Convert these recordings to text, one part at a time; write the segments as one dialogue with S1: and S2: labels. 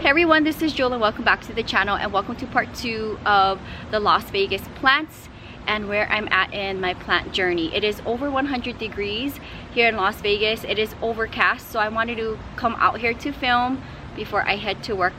S1: everyone, this is Jewelyn. Welcome back to the channel and welcome to part 2 of the Las Vegas plants and where I'm at in my plant journey. It is over 100 degrees here in Las Vegas. It is overcast, so I wanted to come out here to film before I head to work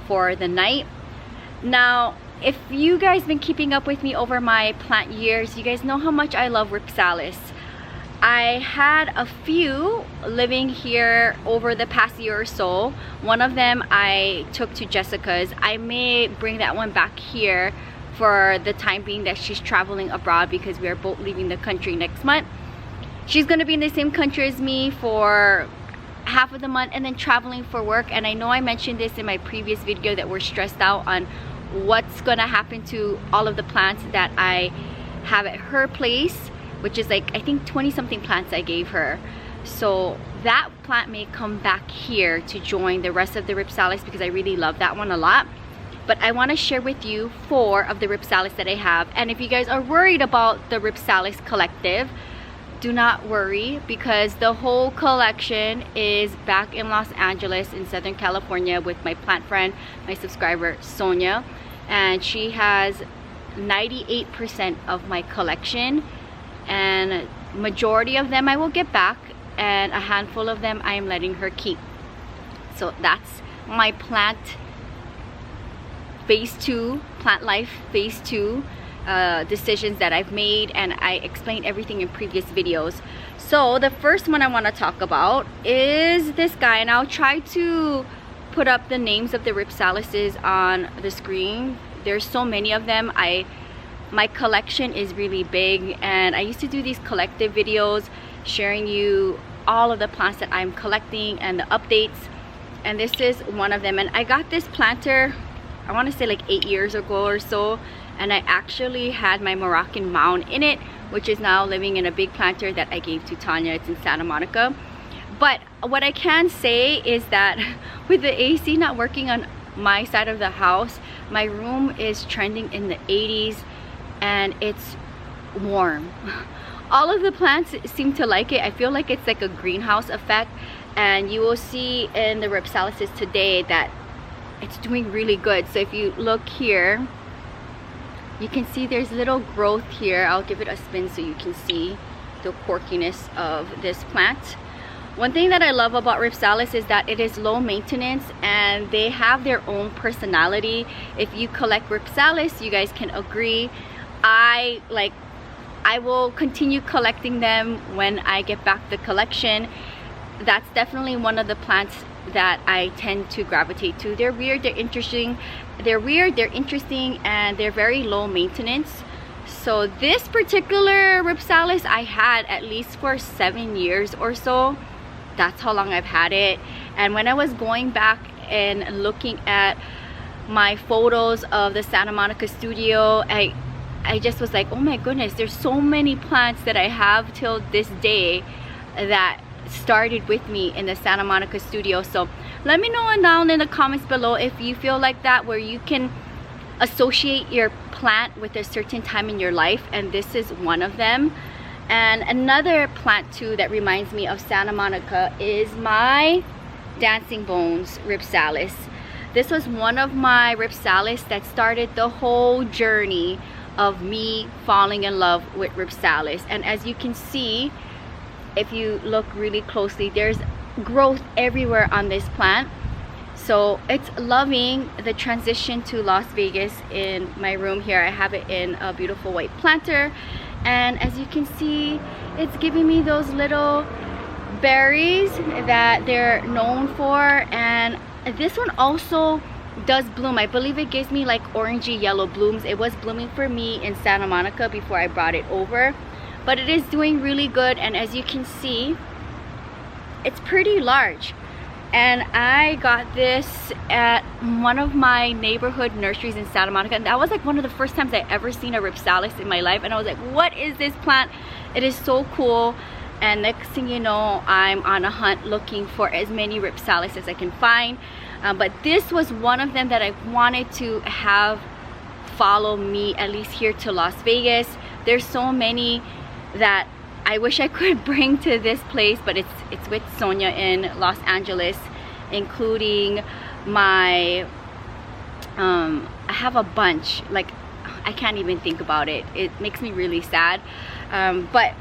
S1: for the night. Now, if you guys been keeping up with me over my plant years, you guys know how much I love Rhipsalis. I had a few living here over the past year or so. One of them I took to Jessica's. I may bring that one back here for the time being that she's traveling abroad because we are both leaving the country next month. She's going to be in the same country as me for half of the month and then traveling for work. And I know I mentioned this in my previous video that we're stressed out on what's going to happen to all of the plants that I have at her place, which is like I think 20 something plants I gave her. So that plant may come back here to join the rest of the Rhipsalis because I really love that one a lot. But I want to share with you 4 of the Rhipsalis that I have. And if you guys are worried about the Rhipsalis collective, do not worry because the whole collection is back in Los Angeles in Southern California with my plant friend, my subscriber Sonia, and she has 98% of my collection, and majority of them I will get back and a handful of them I am letting her keep. So that's my plant phase 2, plant life phase 2 decisions that I've made, and I explained everything in previous videos. So the first one I want to talk about is this guy, and I'll try to put up the names of the Rhipsalises on the screen. There's so many of them. My collection is really big, and I used to do these collective videos sharing you all of the plants that I'm collecting and the updates, and this is one of them. And I got this planter, I want to say like 8 years ago or so, and I actually had my Moroccan mound in it, which is now living in a big planter that I gave to Tanya. It's in Santa Monica. But what I can say is that with the AC not working on my side of the house, my room is trending in the 80s and it's warm. All of the plants seem to like it. I feel like it's like a greenhouse effect, and you will see in the Rhipsalises today that it's doing really good. So if you look here, you can see there's little growth here. I'll give it a spin so you can see the quirkiness of this plant. One thing that I love about Rhipsalis is that it is low maintenance and they have their own personality. If you collect Rhipsalis, you guys can agree, I will continue collecting them when I get back the collection. That's definitely one of the plants that I tend to gravitate to. They're weird, they're interesting, and they're very low maintenance. So this particular Rhipsalis I had at least for 7 years or so. That's how long I've had it. And when I was going back and looking at my photos of the Santa Monica studio, I just was like, oh my goodness, there's so many plants that I have till this day that started with me in the Santa Monica studio. So let me know down in the comments below if you feel like that, where you can associate your plant with a certain time in your life, and this is one of them. And another plant too that reminds me of Santa Monica is my Dancing Bones Rhipsalis. This was one of my Rhipsalis that started the whole journey of me falling in love with Rhipsalis. And as you can see, if you look really closely, there's growth everywhere on this plant. So it's loving the transition to Las Vegas. In my room here, I have it in a beautiful white planter, and as you can see, it's giving me those little berries that they're known for. And this one also does bloom. I believe it gives me like orangey yellow blooms. It was blooming for me in Santa Monica before I brought it over, but it is doing really good. And as you can see, it's pretty large, and I got this at one of my neighborhood nurseries in Santa Monica, and that was like one of the first times I ever seen a Rhipsalis in my life. And I was like, what is this plant? It is so cool. And next thing you know, I'm on a hunt looking for as many Rhipsalis as I can find. But this was one of them that I wanted to have follow me at least here to Las Vegas. There's so many that I wish I could bring to this place, but it's with Sonia in Los Angeles, including my I have a bunch, like I can't even think about it. It makes me really sad. But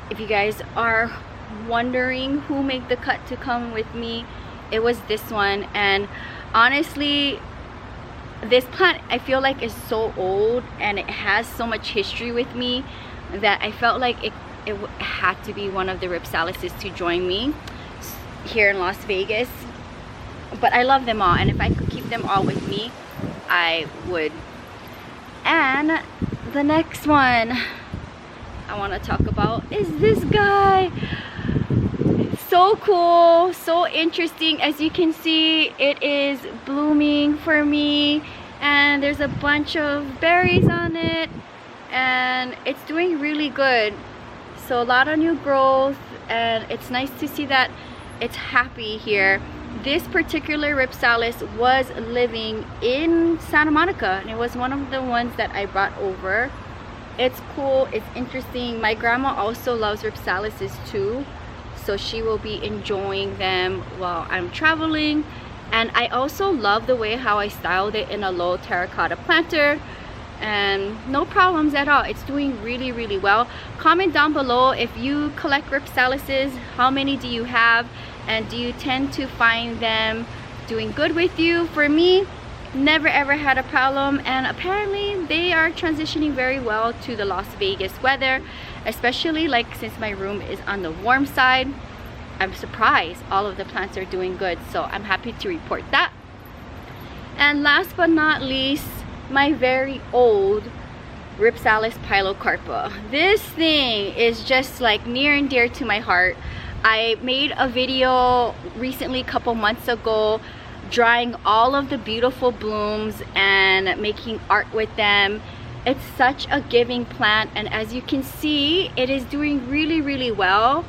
S1: if you guys are wondering who made the cut to come with me, it was this one. And honestly, this plant I feel like is so old and it has so much history with me that I felt like it had to be one of the Rhipsalises to join me here in Las Vegas. But I love them all, and if I could keep them all with me, I would. And the next one I want to talk about is this guy. So cool, so interesting. As you can see, it is blooming for me, and there's a bunch of berries on it, and it's doing really good. So a lot of new growth, and it's nice to see that it's happy here. This particular Rhipsalis was living in Santa Monica, and it was one of the ones that I brought over. It's cool, it's interesting. My grandma also loves Rhipsalises too, so she will be enjoying them while I'm traveling. And I also love the way how I styled it in a low terracotta planter, and no problems at all. It's doing really, really well. Comment down below if you collect Rhipsalises, how many do you have, and do you tend to find them doing good with you? For me, never ever had a problem, and apparently they are transitioning very well to the Las Vegas weather, especially like since my room is on the warm side. I'm surprised all of the plants are doing good, so I'm happy to report that. And last but not least, my very old Rhipsalis pilocarpa. This thing is just like near and dear to my heart. I made a video recently, a couple months ago, drawing all of the beautiful blooms and making art with them. It's such a giving plant, and as you can see, it is doing really, really well.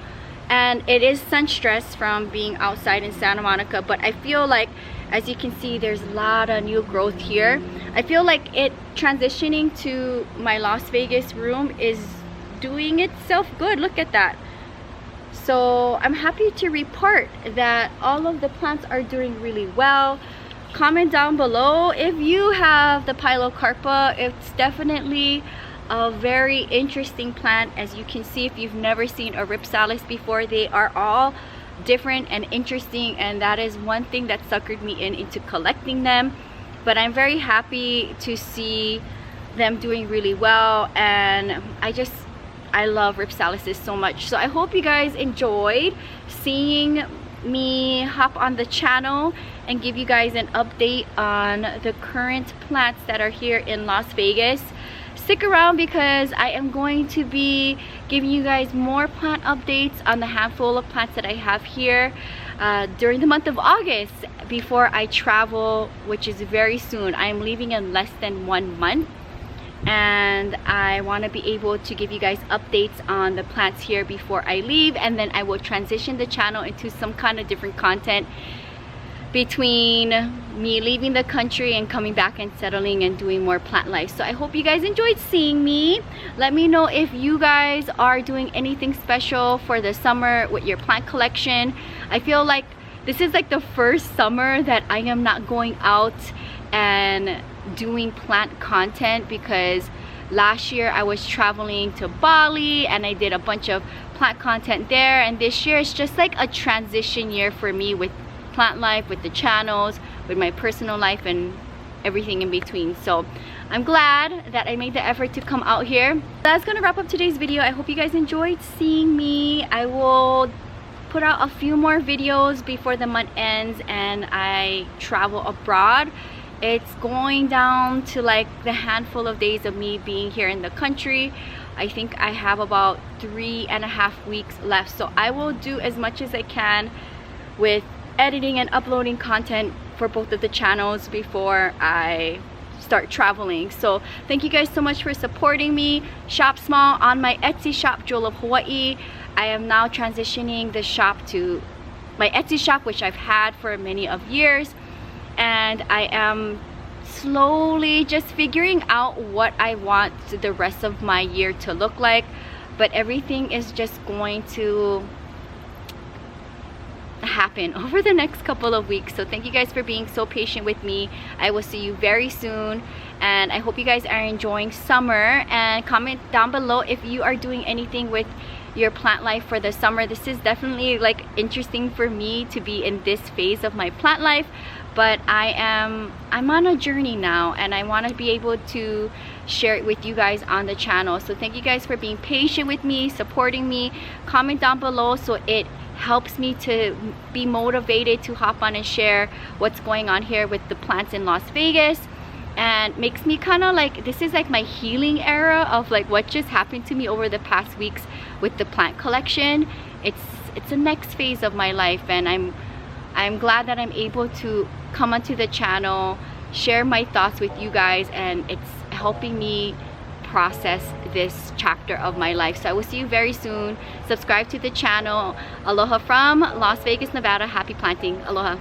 S1: And it is sun stressed from being outside in Santa Monica, but I feel like, as you can see, there's a lot of new growth here. I feel like it transitioning to my Las Vegas room is doing itself good. Look at that. So I'm happy to report that all of the plants are doing really well. Comment down below if you have the pilocarpa. It's definitely a very interesting plant. As you can see, if you've never seen a Rhipsalis before, they are all different and interesting, and that is one thing that suckered me into collecting them. But I'm very happy to see them doing really well, and I love Rhipsalises so much. So I hope you guys enjoyed seeing me hop on the channel and give you guys an update on the current plants that are here in Las Vegas. Stick around because I am going to be giving you guys more plant updates on the handful of plants that I have here during the month of August before I travel, which is very soon. I am leaving in less than 1 month, and I want to be able to give you guys updates on the plants here before I leave, and then I will transition the channel into some kind of different content between me leaving the country and coming back and settling and doing more plant life. So I hope you guys enjoyed seeing me. Let me know if you guys are doing anything special for the summer with your plant collection. I feel like this is like the first summer that I am not going out and doing plant content, because last year I was traveling to Bali and I did a bunch of plant content there, and this year it's just like a transition year for me with plant life, with the channels, with my personal life, and everything in between. So I'm glad that I made the effort to come out here. That's gonna wrap up today's video. I hope you guys enjoyed seeing me. I will put out a few more videos before the month ends and I travel abroad. It's going down to like the handful of days of me being here in the country. I think I have about 3.5 weeks left, so I will do as much as I can with editing and uploading content for both of the channels before I start traveling. So thank you guys so much for supporting me. Shop small on my Etsy shop, Jewel of Hawaii. I am now transitioning the shop to my Etsy shop, which I've had for many of years, and I am slowly just figuring out what I want the rest of my year to look like. But everything is just going to happen over the next couple of weeks. So thank you guys for being so patient with me. I will see you very soon, and I hope you guys are enjoying summer. And comment down below if you are doing anything with your plant life for the summer. This is definitely like interesting for me to be in this phase of my plant life, but I'm on a journey now, and I want to be able to share it with you guys on the channel. So thank you guys for being patient with me, supporting me. Comment down below so it helps me to be motivated to hop on and share what's going on here with the plants in Las Vegas, and makes me kind of like, this is like my healing era of like what just happened to me over the past weeks with the plant collection. It's the next phase of my life, and I'm glad that I'm able to come onto the channel, share my thoughts with you guys, and it's helping me process this chapter of my life. So I will see you very soon. Subscribe to the channel. Aloha from Las Vegas, Nevada. Happy planting. Aloha.